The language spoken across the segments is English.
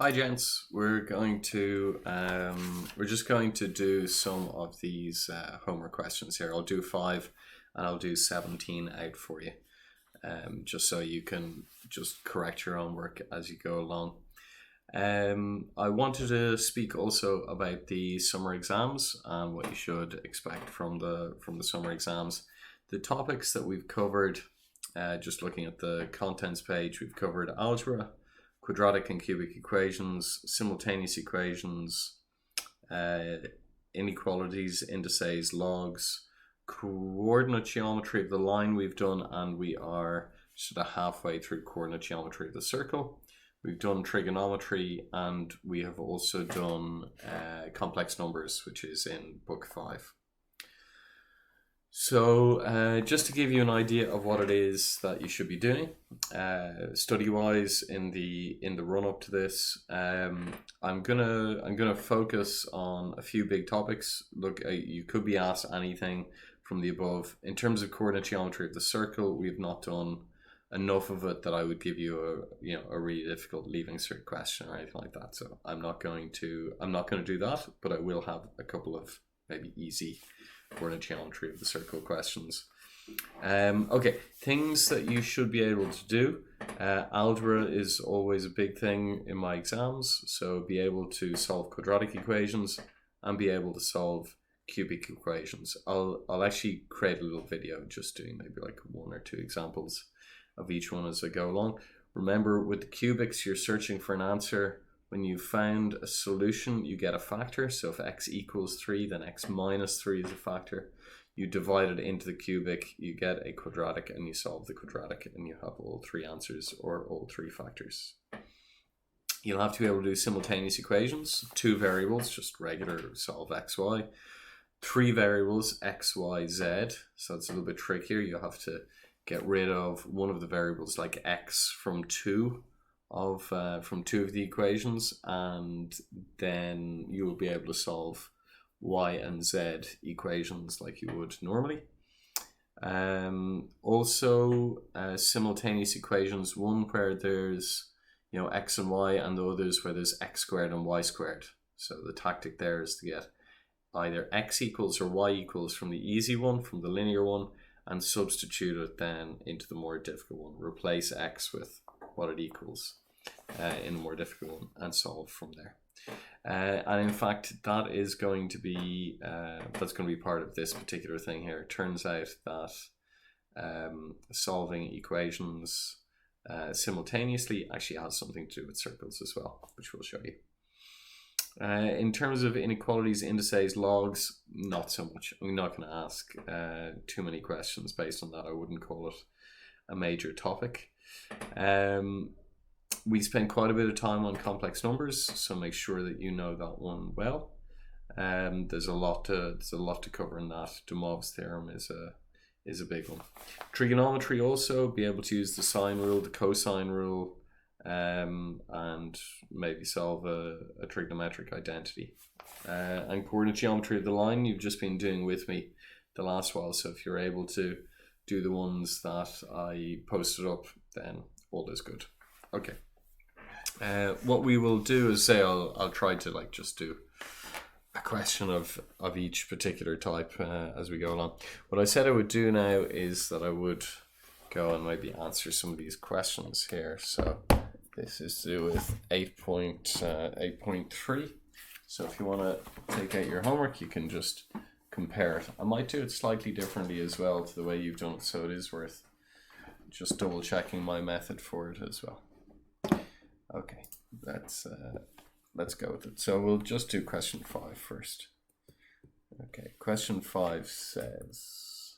Hi gents, we're just going to do some of these homework questions here. I'll do 5 and I'll do 17 out for you, just so you can just correct your own work as you go along. I wanted to speak also about the summer exams and what you should expect from the summer exams. The topics that we've covered, just looking at the contents page, we've covered algebra, quadratic and cubic equations, simultaneous equations, inequalities, indices, logs, coordinate geometry of the line we've done, and we are sort of halfway through coordinate geometry of the circle. We've done trigonometry, and we have also done complex numbers, which is in book 5. So just to give you an idea of what it is that you should be doing, study-wise in the run-up to this, I'm gonna focus on a few big topics. Look, you could be asked anything from the above. In terms of coordinate geometry of the circle, we've not done enough of it that I would give you a really difficult leaving cert question or anything like that. So I'm not going to do that, but I will have a couple of maybe easy coordinate geometry of the circle questions. Okay, things that you should be able to do. Algebra is always a big thing in my exams, so be able to solve quadratic equations and be able to solve cubic equations. I'll actually create a little video just doing maybe like 1 or 2 examples of each one as I go along. Remember, with the cubics, you're searching for an answer. When you've found a solution, you get a factor. So if x equals 3, then x minus 3 is a factor. You divide it into the cubic, you get a quadratic, and you solve the quadratic, and you have all 3 answers or all 3 factors. You'll have to be able to do simultaneous equations, 2 variables, just regular solve x, y. 3 variables, x, y, z. So it's a little bit trickier. You'll have to get rid of one of the variables like x from 2 of the equations, and then you will be able to solve y and z equations like you would normally. Also simultaneous equations, one where there's x and y, and the others where there's x squared and y squared. So the tactic there is to get either x equals or y equals from the easy one, from the linear one, and substitute it then into the more difficult one. Replace x with what it equals in a more difficult one and solve from there. And in fact, that is going to be part of this particular thing here. It turns out that solving equations simultaneously actually has something to do with circles as well, which we'll show you. In terms of inequalities, indices, logs, not so much. I'm not going to ask too many questions based on that. I wouldn't call it a major topic. We spend quite a bit of time on complex numbers, so make sure that you know that one well. There's a lot to cover in that. De Moivre's theorem is a big one. Trigonometry also, be able to use the sine rule, the cosine rule, and maybe solve a trigonometric identity. And coordinate geometry of the line, you've just been doing with me the last while, so if you're able to do the ones that I posted up, then all is good. Okay. What we will do is say I'll try to just do a question of each particular type as we go along. What I said I would do now is that I would go and maybe answer some of these questions here. So this is to do with 8.3. So if you want to take out your homework, you can just compare it. I might do it slightly differently as well to the way you've done it, so it is worth just double checking my method for it as well. Okay, let's go with it. So we'll just do question 5 first. Okay, question 5 says,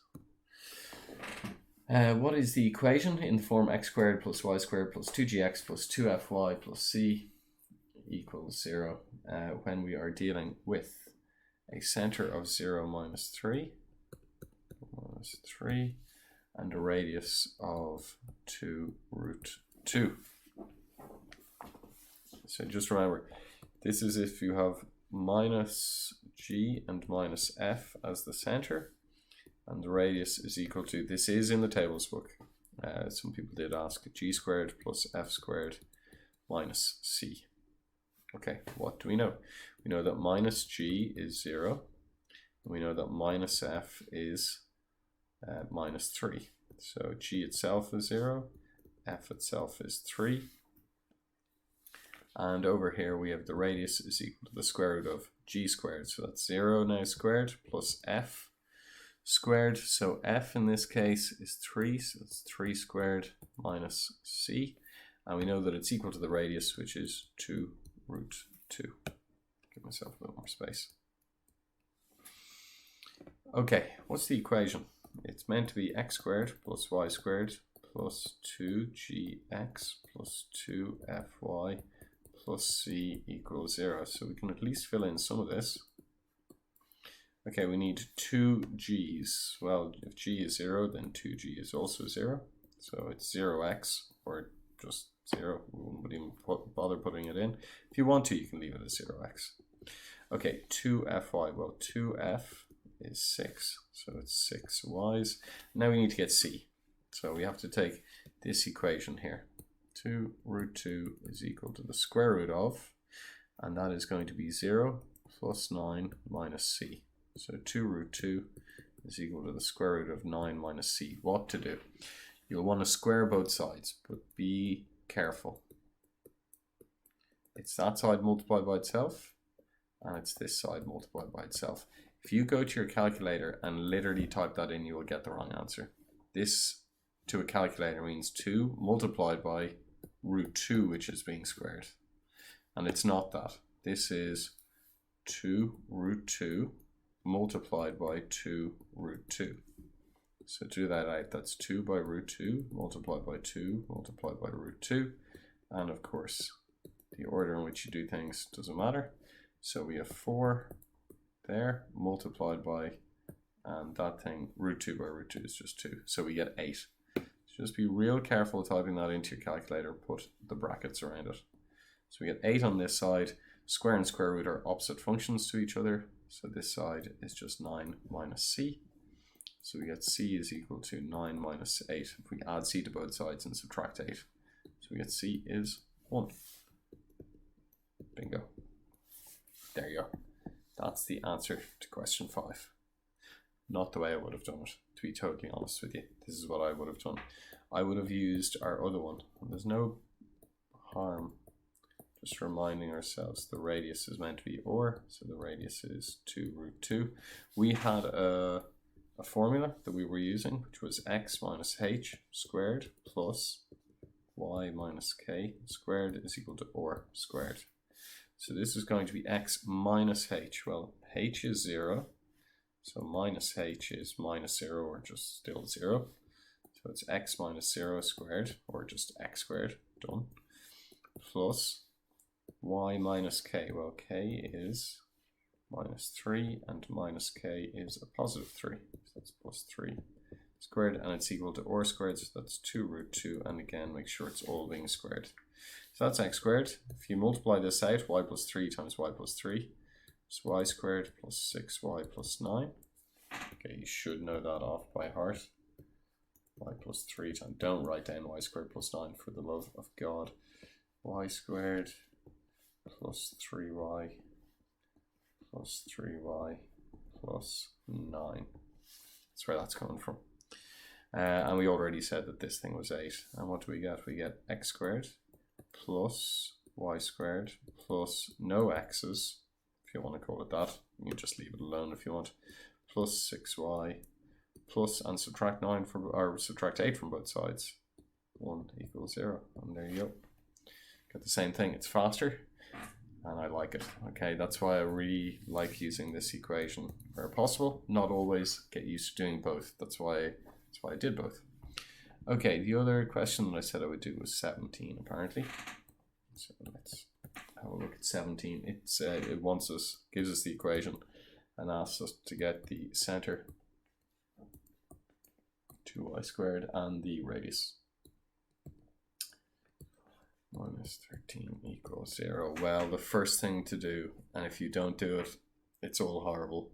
what is the equation in the form x squared plus y squared plus 2gx plus 2fy plus c equals 0 when we are dealing with a center of 0 minus 3 and a radius of 2 root 2. So just remember, this is if you have minus g and minus f as the center, and the radius is equal to, this is in the tables book, some people did ask, g squared plus f squared minus c. Okay, what do we know? We know that minus g is 0. And we know that minus f is minus 3. So g itself is 0, f itself is 3. And over here we have the radius is equal to the square root of g squared. So that's 0 now squared plus f squared. So f in this case is 3, so it's 3 squared minus c. And we know that it's equal to the radius, which is 2 root 2. Give myself a bit more space. Okay, what's the equation? It's meant to be x squared plus y squared plus 2gx plus 2fy plus c equals 0. So we can at least fill in some of this. Okay, we need 2g's. Well, if g is 0, then 2g is also 0. So it's 0x, or just 0. We wouldn't even bother putting it in. If you want to, you can leave it as 0x. Okay, 2fy. Well, 2f is 6, so it's 6y's. Now we need to get c. So we have to take this equation here. 2 root 2 is equal to the square root of, and that is going to be 0 plus 9 minus c. So 2 root 2 is equal to the square root of 9 minus c. What to do? You'll want to square both sides, but be careful. It's that side multiplied by itself, and it's this side multiplied by itself. If you go to your calculator and literally type that in, you will get the wrong answer. This to a calculator means 2 multiplied by root 2, which is being squared. And it's not that. This is 2 root 2 multiplied by 2 root 2. So to do that out, that's 2 by root 2 multiplied by 2 multiplied by root 2. And of course, the order in which you do things doesn't matter. So we have 4 there multiplied by, and that thing, root 2 by root 2 is just 2. So we get 8. So just be real careful typing that into your calculator, put the brackets around it. So we get 8 on this side. Square and square root are opposite functions to each other. So this side is just 9 minus c. So we get c is equal to 9 minus 8. If we add c to both sides and subtract 8. So we get c is 1. Bingo. There you go. That's the answer to question 5. Not the way I would have done it, to be totally honest with you. This is what I would have done. I would have used our other one. There's no harm just reminding ourselves the radius is meant to be or, so the radius is 2 root 2. We had a formula that we were using, which was x minus h squared plus y minus k squared is equal to or squared. So this is going to be x minus h. Well, h is 0, so minus h is minus 0 or just still 0. So it's x minus 0 squared, or just x squared, done, plus y minus k. Well, k is minus 3 and minus k is a positive 3. So that's plus 3 squared, and it's equal to or squared, so that's 2 root 2, and again make sure it's all being squared. So that's x squared. If you multiply this out, y plus 3 times y plus 3 is y squared plus 6y plus 9. Okay, you should know that off by heart. Y plus 3 times, don't write down y squared plus 9 for the love of God. Y squared plus 3y plus 3y plus 9. That's where that's coming from. And we already said that this thing was 8. And what do we get? We get x squared plus y squared plus no x's, if you want to call it that. You can just leave it alone if you want. Plus 6y plus, and subtract 9 from, or subtract 8 from both sides. 1 equals 0. And there you go. Get the same thing. It's faster. And I like it. Okay, that's why I really like using this equation where possible. Not always. Get used to doing both. That's why I did both. Okay, the other question that I said I would do was 17 apparently. So let's have a look at 17. It wants us, gives us the equation and asks us to get the center, 2y squared, and the radius. Minus 13 equals 0. Well, the first thing to do, and if you don't do it, it's all horrible,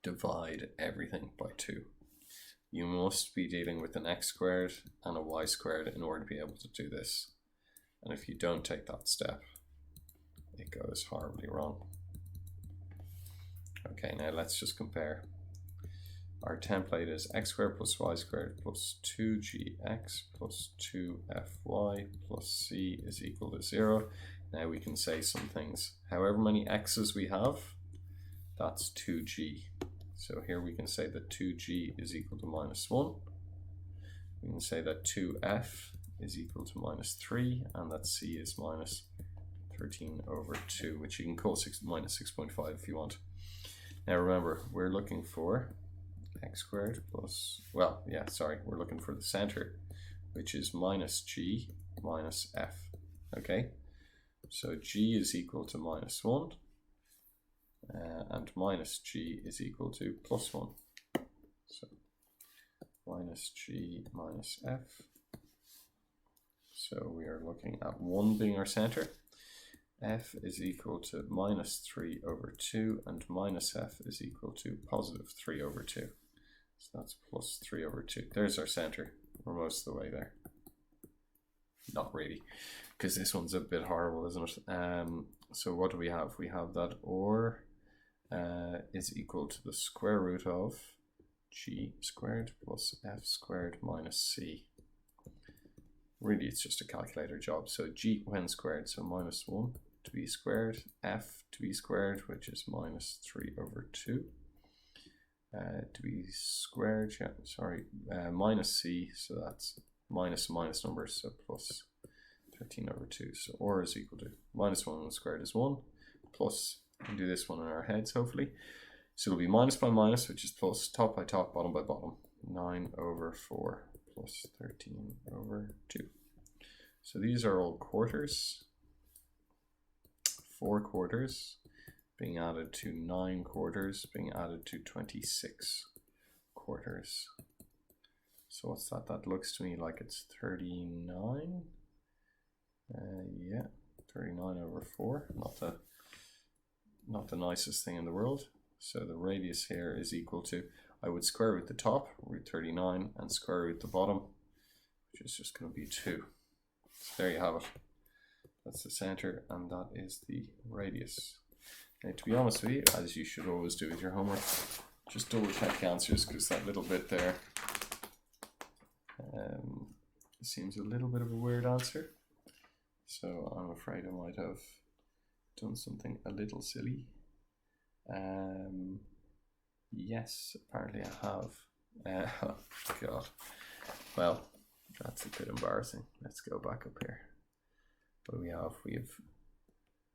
divide everything by 2. You must be dealing with an x squared and a y squared in order to be able to do this. And if you don't take that step, it goes horribly wrong. Okay, now let's just compare. Our template is x squared plus y squared plus 2gx plus 2fy plus c is equal to 0. Now we can say some things. However many x's we have, that's 2g. So here we can say that 2g is equal to -1. We can say that 2f is equal to -3, and that c is -13/2, which you can call -6.5 if you want. Now remember, we're looking for x squared plus, well, yeah, sorry, we're looking for the center, which is -g minus f. Okay, so g is equal to -1, and -g is equal to +1. So -g minus f. So we are looking at 1 being our center. F is equal to -3/2, and -f is equal to +3/2. So that's +3/2. There's our center. We're most of the way there. Not really, because this one's a bit horrible, isn't it? So what do we have? We have that or is equal to the square root of g squared plus f squared minus c. Really, it's just a calculator job. So g when squared, so -1 to be squared, f to be squared, which is -3/2. To be squared, yeah, sorry, minus c, so that's minus numbers, so plus 13/2. So or is equal to -1 squared is 1, plus, we can do this one in our heads hopefully. So it'll be minus by minus, which is plus, top by top, bottom by bottom, 9/4 plus 13/2. So these are all quarters. 4 quarters being added to 9 quarters being added to 26 quarters. So what's that? That looks to me like it's 39. Yeah, 39/4. Not the nicest thing in the world. So the radius here is equal to, I would square root the top, root 39, and square root the bottom, which is just going to be 2. So there you have it. That's the center, and that is the radius. Now, to be honest with you, as you should always do with your homework, just double check the answers, because that little bit there seems a little bit of a weird answer. So I'm afraid I might have done something a little silly. Yes, apparently I have. Oh God. Well, that's a bit embarrassing. Let's go back up here. What do we have? We have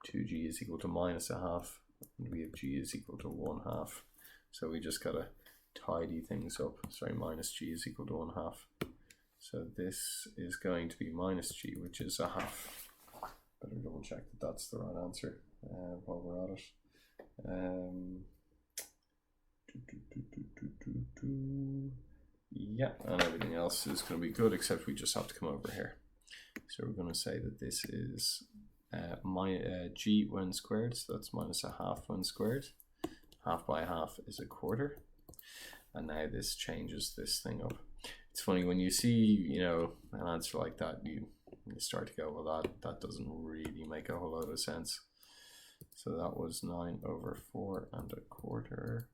2g is equal to -1/2, and we have g is equal to 1/2. So we just gotta tidy things up. Sorry, -g is equal to 1/2. So this is going to be -g, which is 1/2. Better double check that that's the right answer while we're at it. Yeah, and everything else is going to be good, except we just have to come over here. So we're going to say that this is g when squared, so that's -1/2 when squared. 1/2 by 1/2 is 1/4. And now this changes this thing up. It's funny when you see, you know, an answer like that, you start to go, well, that doesn't really make a whole lot of sense. So that was 9/4 and 1/4.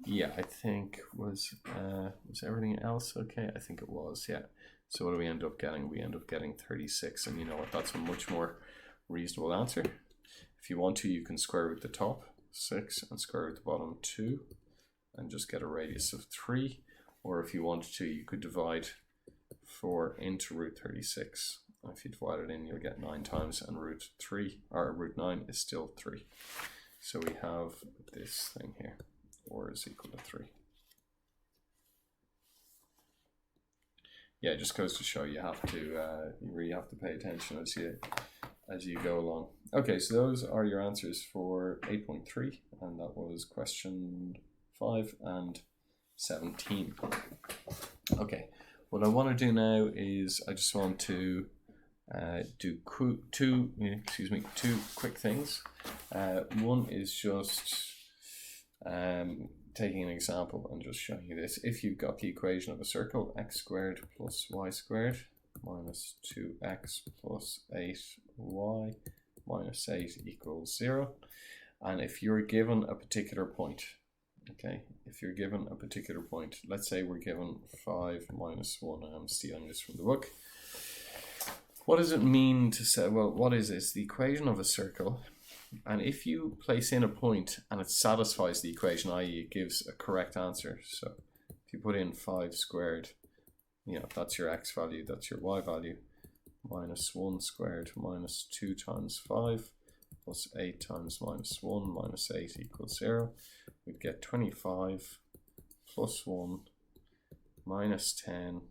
Yeah, I think was everything else okay? I think it was, yeah. So what do we end up getting? We end up getting 36, and you know what? That's a much more reasonable answer. If you want to, you can square root the top 6 and square root the bottom 2, and just get a radius of 3. Or if you wanted to, you could divide 4 into root 36. And if you divide it in, you'll get 9 times, and root 9 is still 3. So we have this thing here, or is equal to 3. Yeah, it just goes to show you have to you really have to pay attention as you go along. Okay, so those are your answers for 8.3, and that was question 5 and 17. Okay, what I want to do now is I just want to do two quick things. One is just taking an example and just showing you this. If you've got the equation of a circle, x squared plus y squared minus 2x plus 8y minus 8 equals 0. And if you're given a particular point, okay, if you're given a particular point, let's say we're given 5 minus 1, I'm stealing this from the book. What does it mean to say, well, what is this? The equation of a circle. And if you place in a point and it satisfies the equation, i.e. it gives a correct answer. So if you put in 5 squared, you know, that's your x value, that's your y value, minus 1 squared minus 2 times 5 plus 8 times minus 1 minus 8 equals 0. We'd get 25 plus 1 minus 10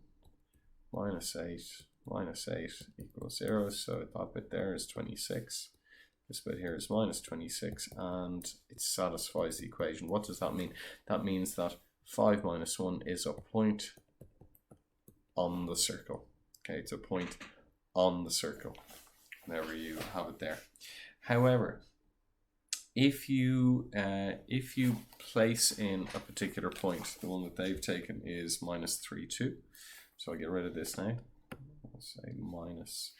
minus 8 minus 8 equals 0. So that bit there is 26. This bit here is minus 26, and it satisfies the equation. What does that mean? That means that 5 minus 1 is a point on the circle. Okay, it's a point on the circle. There you have it there. However, if you place in a particular point, the one that they've taken is minus 3, 2. So I get rid of this now. I'll say minus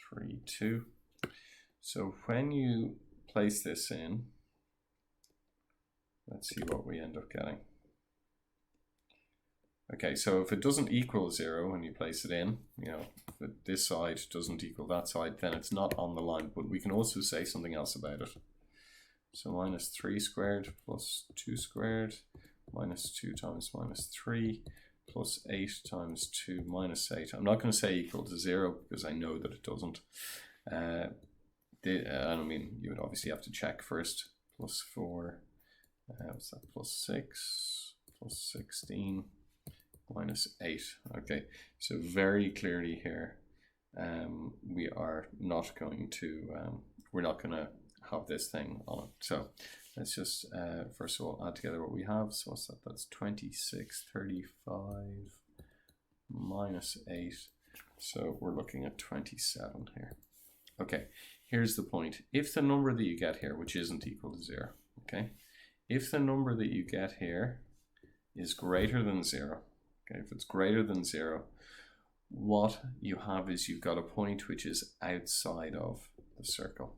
3, 2. So when you place this in, let's see what we end up getting. Okay, so if it doesn't equal 0 when you place it in, you know, if this side doesn't equal that side, then it's not on the line. But we can also say something else about it. So minus 3 squared plus 2 squared minus 2 times minus 3 plus 8 times 2 minus 8. I'm not going to say equal to 0 because I know that it doesn't. I mean, you would obviously have to check first. Plus 4, what's that? Plus 6, plus 16, minus 8. Okay, so very clearly here, we are not going to, we're not going to have this thing on it. So let's just, first of all, add together what we have. So what's that? That's 26, 35, minus 8. So we're looking at 27 here. Okay, here's the point. If the number that you get here, which isn't equal to 0, okay, if the number that you get here is greater than 0, okay, if it's greater than 0, what you have is you've got a point which is outside of the circle.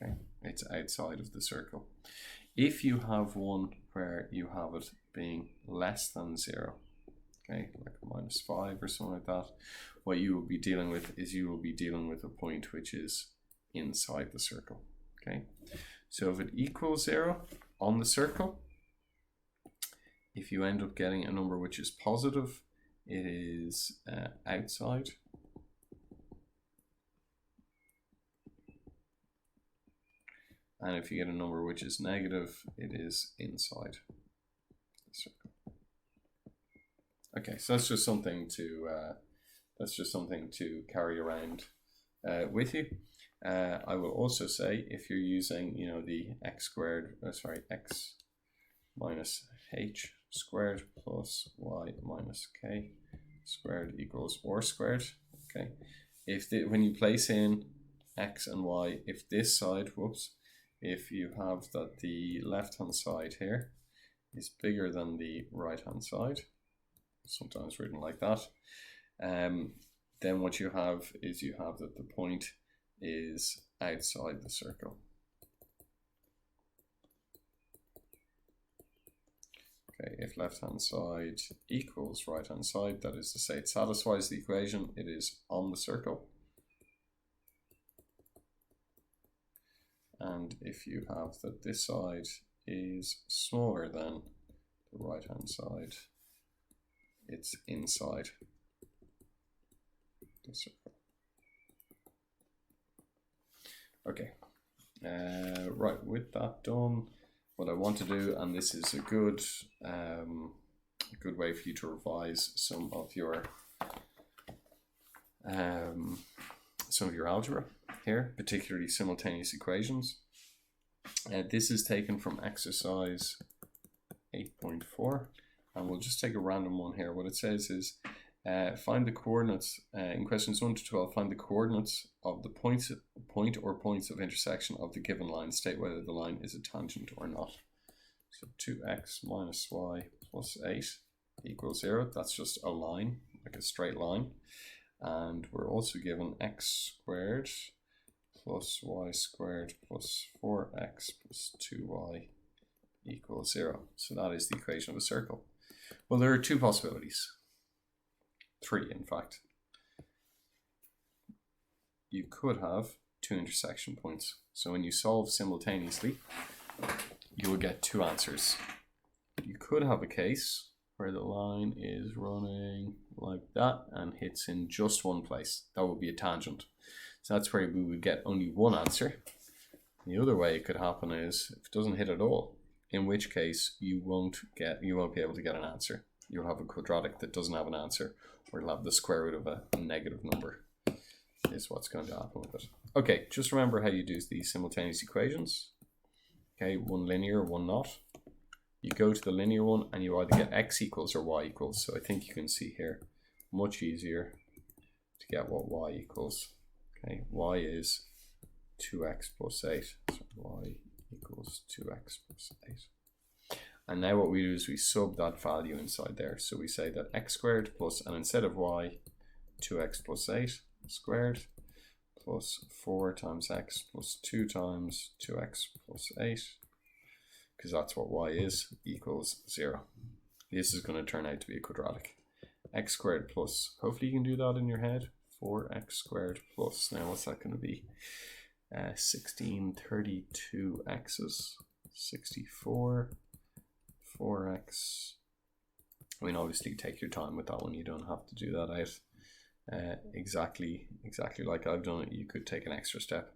Okay, it's outside of the circle. If you have one where you have it being less than 0, okay, like minus 5 or something like that, what you will be dealing with is you will be dealing with a point which is inside the circle. Okay, so if it equals 0 on the circle, if you end up getting a number which is positive, it is outside. And if you get a number which is negative, it is inside the circle. Okay, so that's just something to carry around with you. I will also say, if you're using, you know, the x minus h squared plus y minus k squared equals r squared. Okay, when you place in x and y, if this side, if you have that the left hand side here is bigger than the right hand side, sometimes written like that, then what you have is you have that the point is outside the circle. Okay, if left hand side equals right hand side, that is to say it satisfies the equation, it is on the circle. And if you have that this side is smaller than the right hand side, it's inside the circle. Okay, right, with that done, what I want to do, and this is a good way for you to revise some of your algebra here, particularly simultaneous equations. This is taken from exercise 8.4, and we'll just take a random one here. What it says is, find the coordinates, in questions 1 to 12, find the coordinates of the point or points of intersection of the given line. State whether the line is a tangent or not. So 2x minus y plus 8 equals 0. That's just a line. like a straight line. And we're also given x squared plus y squared plus 4x plus 2y equals 0. So that is the equation of a circle. Well, there are two possibilities. Three, in fact. You could have two intersection points. So when you solve simultaneously, you will get two answers. You could have a case where the line is running like that and hits in just one place. That would be a tangent. So that's where we would get only one answer. The other way it could happen is if it doesn't hit at all, in which case you won't be able to get an answer. You'll have a quadratic that doesn't have an answer, or you'll have the square root of a negative number. Is what's going to happen with it. Okay, just remember how you do these simultaneous equations. Okay, one linear, one not. You go to the linear one and you either get x equals or y equals. So I think you can see here, much easier to get what y equals. Okay, y is 2x plus 8. So y equals 2x plus 8. And now what we do is we sub that value inside there. So we say that x squared plus, and instead of y, 2x plus 8 squared plus 4 times x plus 2 times 2x plus 8, because that's what y is, equals 0. This is going to turn out to be a quadratic. X squared plus, hopefully you can do that in your head, 4x squared plus, now what's that going to be? 1632 x's, 64, 4x. I mean, obviously take your time with that one, you don't have to do that out. Exactly like I've done it. You could take an extra step.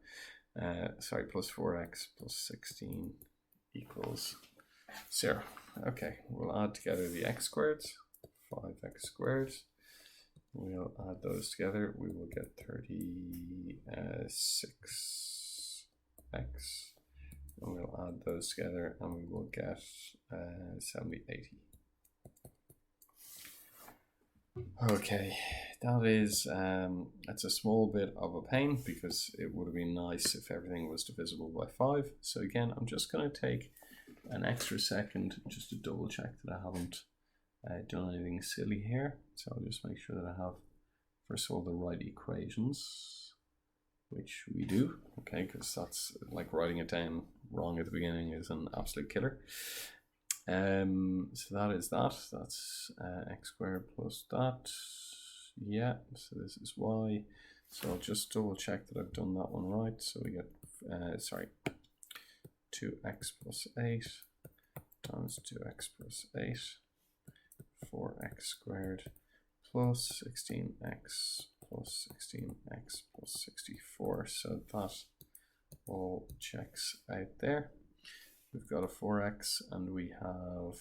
Sorry, plus 4x plus 16 equals 0. Okay, we'll add together the x squareds, 5x squared. We'll add those together. We will get 36x. And we'll add those together and we will get 7080. Okay, that is, that's a small bit of a pain because it would have been nice if everything was divisible by 5. So again, I'm just going to take an extra second just to double check that I haven't done anything silly here. So I'll just make sure that I have, first of all, the right equations, which we do, okay, because that's like writing it down wrong at the beginning is an absolute killer. So that is that. That's x squared plus that. Yeah, so this is y. So I'll just double check that I've done that one right. So we get, 2x plus 8 times 2x plus 8, 4x squared plus 16x plus 16x plus 64. So that all checks out there. We've got a 4x and we have,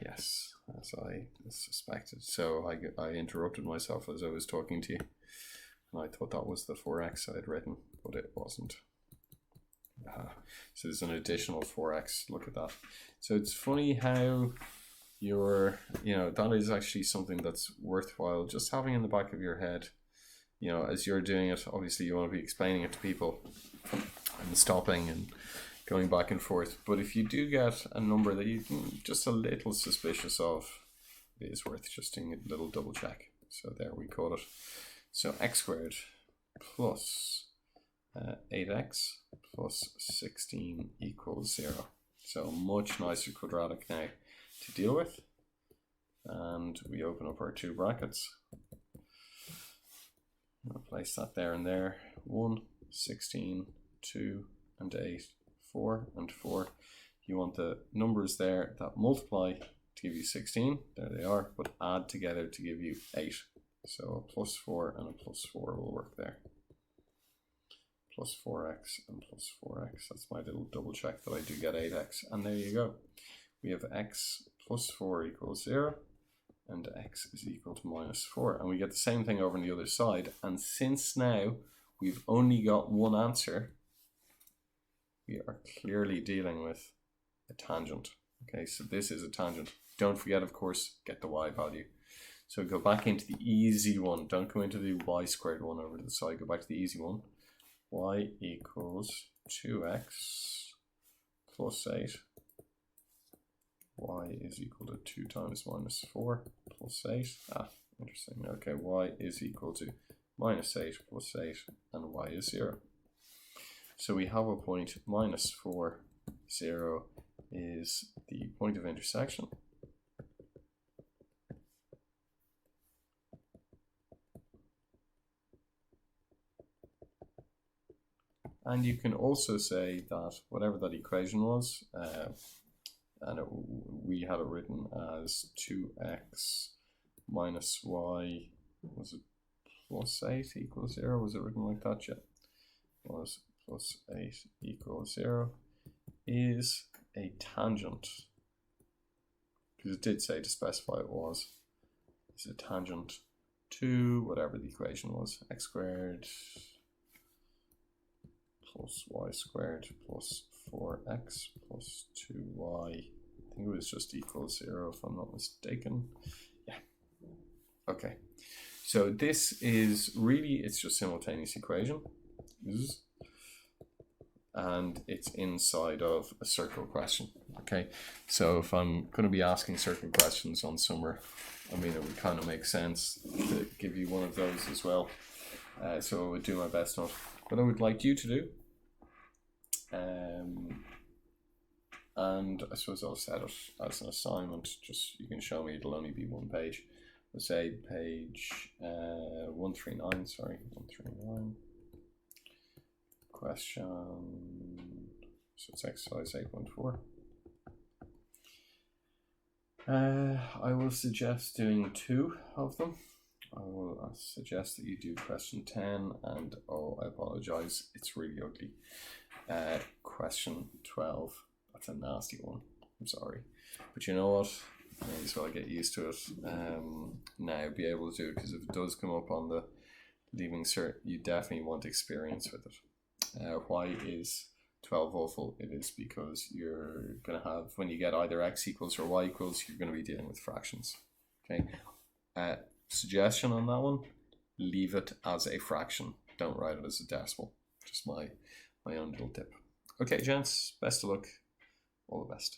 yes, as I suspected. So I interrupted myself as I was talking to you. And I thought that was the 4x I had written, but it wasn't. So there's an additional 4x, look at that. So it's funny how that is actually something that's worthwhile just having in the back of your head. You know, as you're doing it, obviously you want to be explaining it to people and stopping and going back and forth. But if you do get a number that you're just a little suspicious of, it is worth just doing a little double check. So there we call it. So x squared plus 8x plus 16 equals 0. So a much nicer quadratic now to deal with. And we open up our two brackets. I'll place that there and there. 1, 16, 2, and 8. 4 and 4. You want the numbers there that multiply to give you 16. There they are, but add together to give you 8. So a plus 4 and a plus 4 will work there. Plus 4x and plus 4x. That's my little double check that I do get 8x. And there you go. We have x plus 4 equals 0. And x is equal to minus 4. And we get the same thing over on the other side. And since now we've only got one answer, we are clearly dealing with a tangent. Okay, so this is a tangent. Don't forget, of course, get the y value. So go back into the easy one. Don't go into the y squared one over to the side. Go back to the easy one. Y equals 2x plus 8 y is equal to 2 times minus 4 plus 8. Interesting. Okay, y is equal to minus 8 plus 8, and y is 0. So we have a point minus 4, 0 is the point of intersection. And you can also say that whatever that equation was, we had it written as 2x minus y, was it plus 8 equals 0? Was it written like that yet? Was plus 8 equals 0 is a tangent, because it did say to specify it was, is a tangent to whatever the equation was, x squared plus y squared plus 4x plus 2y. I think it was just equals 0 if I'm not mistaken. Yeah. Okay. So this is really, it's just simultaneous equation. And it's inside of a circle question. Okay. So if I'm going to be asking circle questions on summer, I mean, it would kind of make sense to give you one of those as well. So I would do my best on what I would like you to do. And I suppose I'll set it as an assignment, just you can show me it'll only be one page. Let's say page 139, sorry, 139. Question, so it's exercise 8.4. I will suggest doing 2 of them. I will suggest that you do question 10, and oh, I apologize, it's really ugly. Question 12, that's a nasty one, I'm sorry. But you know what, I may as well get used to it now, be able to do it, because if it does come up on the leaving cert, you definitely want experience with it. Why is 12 awful? It is because you're going to have, when you get either x equals or y equals, you're going to be dealing with fractions. Okay. Suggestion on that one, leave it as a fraction. Don't write it as a decimal. Just my own little tip. Okay, gents, best of luck. All the best.